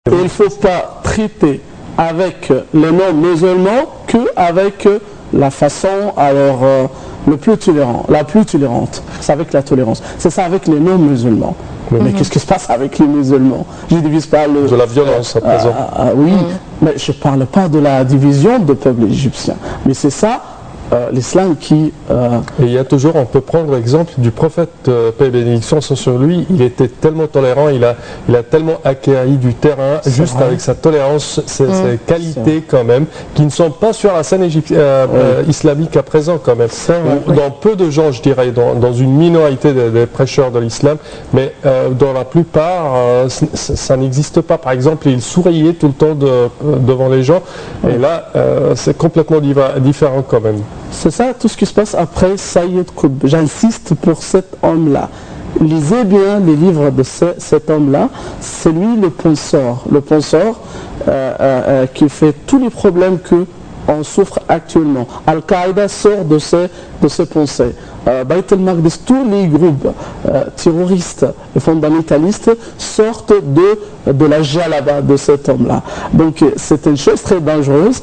Et il ne faut pas traiter avec les non-musulmans qu'avec la façon, le plus tolérant, la plus tolérante. C'est avec la tolérance. C'est ça avec les non-musulmans. Mais qu'est-ce qui se passe avec les musulmans? Je ne divise pas le... De la violence à présent. Oui, mais je ne parle pas de la division du peuple égyptien. Mais c'est ça, l'islam qui... Et il y a toujours, on peut prendre l'exemple du prophète, paix et bénédiction sont sur lui, il était tellement tolérant, il a tellement acquéri du terrain, juste vrai. Avec sa tolérance, ses qualités quand même, qui ne sont pas sur la scène islamique à présent quand même. Dans peu de gens, je dirais, dans une minorité des prêcheurs de l'islam, mais dans la plupart, ça n'existe pas. Par exemple, il souriait tout le temps devant les gens, et là, c'est complètement différent quand même. C'est ça tout ce qui se passe après Sayyid Qutb. J'insiste pour cet homme-là. Lisez bien les livres de cet homme-là. C'est lui le penseur qui fait tous les problèmes qu'on souffre actuellement. Al-Qaïda sort de ses pensées. Bayt al-Maqdis, tous les groupes terroristes et fondamentalistes sortent de la jalaba de cet homme-là. Donc c'est une chose très dangereuse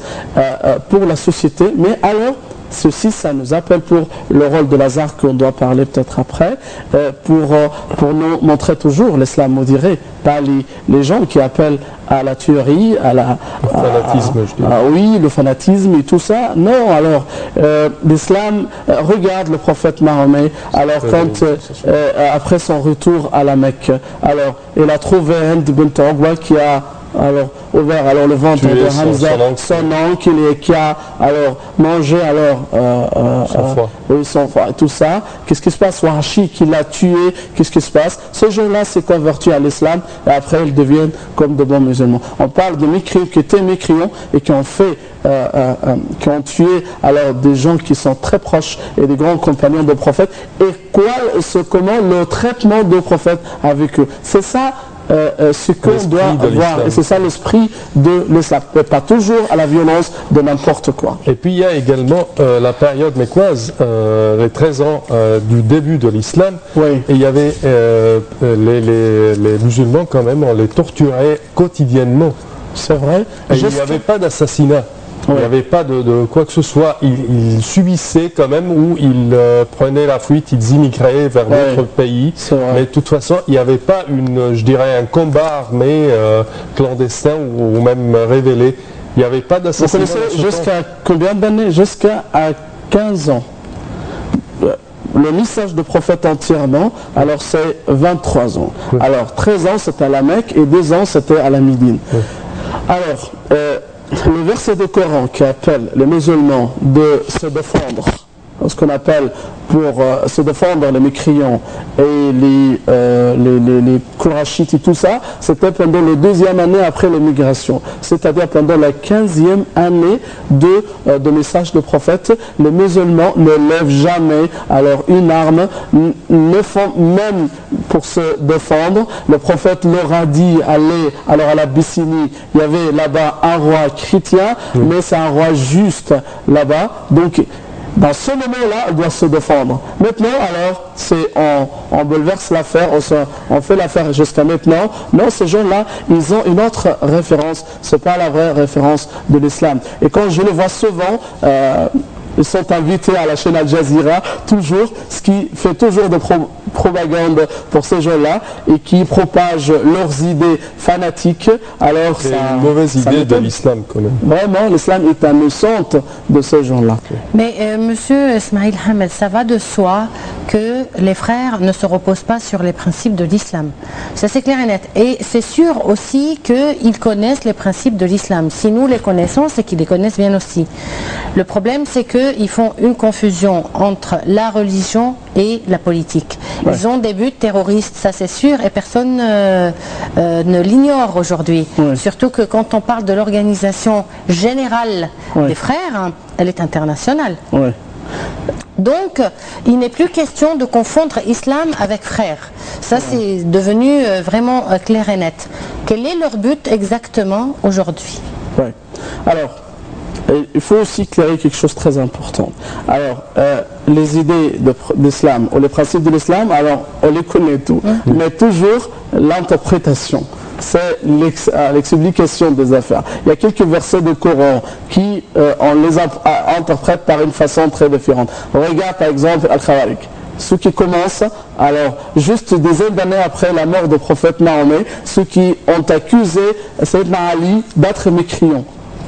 pour la société. Mais alors, ceci, ça nous appelle pour le rôle de Lazare qu'on doit parler peut-être après, pour nous montrer toujours l'islam modéré, pas les gens qui appellent à la tuerie, au fanatisme, je dis. Oui, le fanatisme et tout ça. Non, alors l'islam regarde le prophète Mahomet. Alors après son retour à la Mecque, alors il a trouvé Hind bint Uqba qui a ouvert le ventre de Hamza, son oncle, qui a mangé son foie, tout ça. Qu'est-ce qui se passe? Wahashi qui l'a tué, qu'est-ce qui se passe? Ces gens-là s'est converti à l'islam et après ils deviennent comme de bons musulmans. On parle de mécréants qui étaient mécréants et qui ont tué des gens qui sont très proches et des grands compagnons de prophètes. Et comment le traitement de prophètes avec eux? C'est ça. Ce qu'on doit voir, et c'est ça l'esprit de l'islam, mais pas toujours à la violence de n'importe quoi. Et puis il y a également la période mécoise, les 13 ans du début de l'islam, et il y avait les musulmans quand même, on les torturait quotidiennement. C'est vrai. Et il n'y avait pas d'assassinat. Il n'y avait pas de quoi que ce soit. Ils subissaient quand même, ou ils prenaient la fuite, ils immigraient vers d'autres pays. Mais de toute façon, il n'y avait pas un combat armé clandestin ou même révélé. Il n'y avait pas d'assassinat. Vous connaissez jusqu'à combien d'années? Jusqu'à 15 ans. Le message de prophète entièrement, alors c'est 23 ans. Alors 13 ans c'était à la Mecque et 2 ans c'était à la Médine. Alors, le verset du Coran qui appelle les musulmans de se défendre, ce qu'on appelle pour se défendre les mécréants et les Kourachites et tout ça, c'était pendant la 2e année après l'émigration, c'est-à-dire pendant la 15e année de message de prophète. Les musulmans ne lèvent jamais une arme, ne font même pour se défendre. Le prophète leur a dit allez à l'Abyssinie, il y avait là-bas un roi chrétien, mais c'est un roi juste là-bas, donc dans ce moment-là, on doit se défendre. Maintenant, on bouleverse l'affaire, on fait l'affaire jusqu'à maintenant. Non, ces gens-là, ils ont une autre référence. Ce n'est pas la vraie référence de l'islam. Et quand je le vois souvent, ils sont invités à la chaîne Al Jazeera, toujours, ce qui fait toujours de propagande pour ces gens-là et qui propagent leurs idées fanatiques. Alors c'est une mauvaise idée de l'islam quand même. Vraiment, l'islam est un centre de ces gens-là. Mais monsieur Ismail Hamel, ça va de soi que les frères ne se reposent pas sur les principes de l'islam. Ça c'est clair et net. Et c'est sûr aussi qu'ils connaissent les principes de l'islam. Si nous les connaissons, c'est qu'ils les connaissent bien aussi. Le problème, c'est qu'ils font une confusion entre la religion et la politique. Ils ont des buts terroristes, ça c'est sûr, et personne ne l'ignore aujourd'hui. Surtout que quand on parle de l'organisation générale des frères, elle est internationale. Donc, il n'est plus question de confondre islam avec frère. Ça, c'est devenu vraiment clair et net. Quel est leur but exactement aujourd'hui? Alors, il faut aussi clarifier quelque chose de très important. Alors, les idées de l'islam, ou les principes de l'islam, alors on les connaît tous, mais toujours l'interprétation. c'est l'explication des affaires. Il y a quelques versets du Coran qui, on les interprète par une façon très différente. Regarde par exemple Al-Khawarik. Ceux qui commencent, alors juste des dizaines d'années après la mort du prophète Mahomet, ceux qui ont accusé Sayyidina Ali d'être mécréant.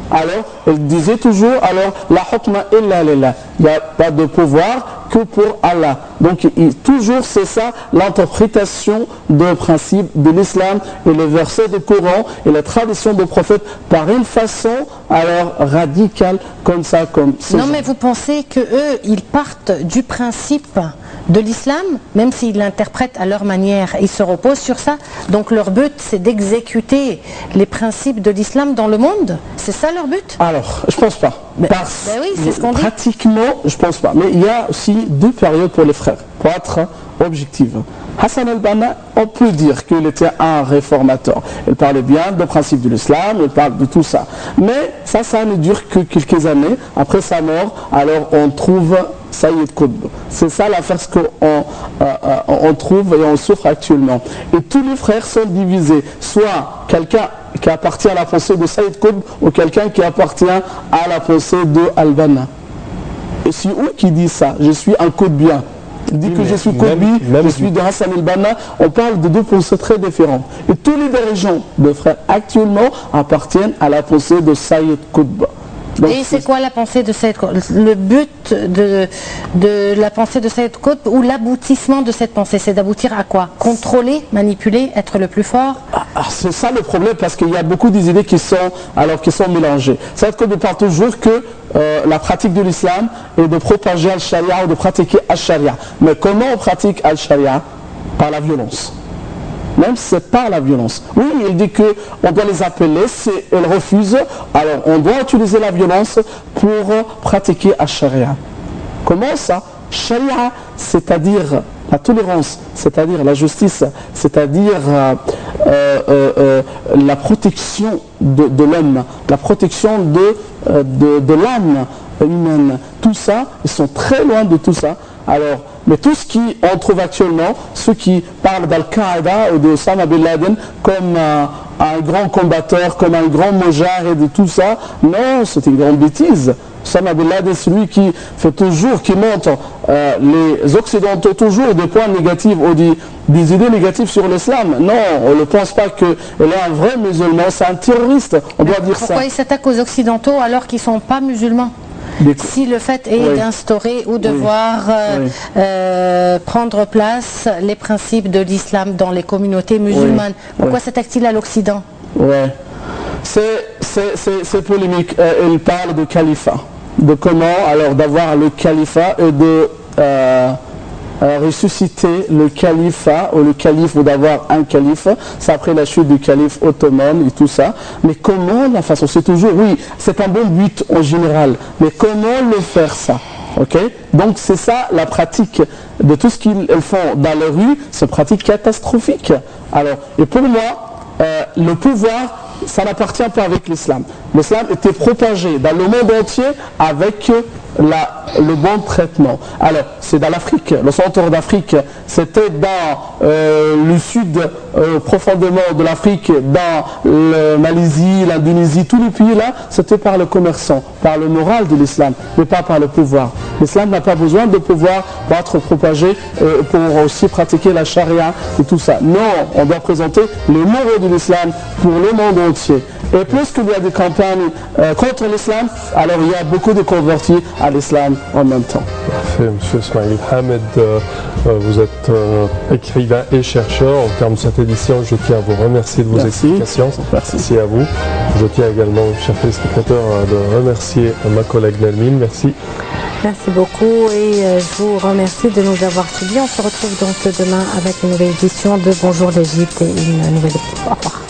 Alors, il disait toujours, alors, la hukma illa lillah. Il n'y a pas de pouvoir que pour Allah. Donc, toujours, c'est ça l'interprétation du principe de l'islam et le verset du Coran et la tradition du prophète par une façon, alors, radicale, comme ça, comme ça. Non, mais vous pensez qu'eux, ils partent du principe de l'islam, même s'ils l'interprètent à leur manière, ils se reposent sur ça. Donc leur but, c'est d'exécuter les principes de l'islam dans le monde. C'est ça leur but? Alors, je pense pas. Oui, c'est ce qu'on dit. Pratiquement, je pense pas. Mais il y a aussi deux périodes pour les frères, pour être objectif. Hassan al-Banna, on peut dire qu'il était un réformateur. Il parlait bien des principes de l'islam, il parle de tout ça. Mais ça ne dure que quelques années. Après sa mort, alors on trouve Sayyid Qutb. C'est ça l'affaire qu'on trouve et on souffre actuellement. Et tous les frères sont divisés. Soit quelqu'un qui appartient à la pensée de Sayyid Qutb ou quelqu'un qui appartient à la pensée de al-Banna. Et c'est eux qui disent ça. Je suis un Qutbien. Il dit que je suis Qutbi, je suis de Hassan al-Banna. On parle de deux pensées très différentes. Et tous les dirigeants de frères actuellement appartiennent à la pensée de Sayyid Qutb. Donc, et c'est quoi la pensée de Sayyid Qutb? Le but de la pensée de Sayyid Qutb ou l'aboutissement de cette pensée, c'est d'aboutir à quoi? Contrôler, manipuler, être le plus fort? C'est ça le problème, parce qu'il y a beaucoup d'idées qui sont mélangées. Sayyid Qutb parle toujours que la pratique de l'islam est de propager al-sharia ou de pratiquer al-sharia. Mais comment on pratique al-sharia? Par la violence. Même si c'est pas la violence. Oui, il dit qu'on doit les appeler, si elles refusent, alors on doit utiliser la violence pour pratiquer la charia. Comment ça? Charia, c'est-à-dire la tolérance, c'est-à-dire la justice, c'est-à-dire la protection de l'homme, la protection de l'âme humaine. Tout ça, ils sont très loin de tout ça. Alors, mais tout ce qu'on trouve actuellement, ceux qui parlent d'Al-Qaïda ou de Osama Bin Laden comme un grand combatteur, comme un grand mojahid et de tout ça, non, c'est une grande bêtise. Osama Bin Laden, c'est lui qui fait toujours, qui montre les Occidentaux toujours des points négatifs ou des idées négatives sur l'islam. Non, on ne pense pas qu'il est un vrai musulman, c'est un terroriste, on doit dire ça. Pourquoi il s'attaque aux Occidentaux alors qu'ils ne sont pas musulmans? Si le fait est d'instaurer ou de voir prendre place les principes de l'islam dans les communautés musulmanes, pourquoi s'attaque-t-il à l'Occident? Ouais, c'est polémique. Il parle de califat, de comment alors d'avoir le califat et de ressusciter le califat ou le calife ou d'avoir un calife. C'est après la chute du calife ottoman et tout ça. Mais comment la façon? C'est toujours, oui, c'est un bon but en général. Mais comment le faire ça? Ok? Donc c'est ça la pratique de tout ce qu'ils font dans les rues, c'est pratique catastrophique. Alors, et pour moi, le pouvoir, ça n'appartient pas avec l'islam. L'islam était propagé dans le monde entier avec le bon traitement. Alors, c'est dans l'Afrique, le centre d'Afrique, c'était dans le sud profondément de l'Afrique, dans la Malaisie, l'Indonésie, tous les pays là, c'était par le commerçant, par le moral de l'islam, mais pas par le pouvoir. L'islam n'a pas besoin de pouvoir pour être propagé, pour aussi pratiquer la charia et tout ça. Non, on doit présenter les moraux de l'islam pour le monde entier. Et plus qu'il y a des campagnes contre l'islam, alors il y a beaucoup de convertis à l'islam en même temps. Parfait, M. Ismail Hamed, vous êtes écrivain et chercheur. En termes de cette édition, je tiens à vous remercier de vos explications. Merci à vous. Je tiens également, chers téléspectateurs, de remercier ma collègue Nelmine. Merci. Merci beaucoup et je vous remercie de nous avoir suivis. On se retrouve donc demain avec une nouvelle édition de Bonjour l'Égypte et une nouvelle équipe. Au revoir.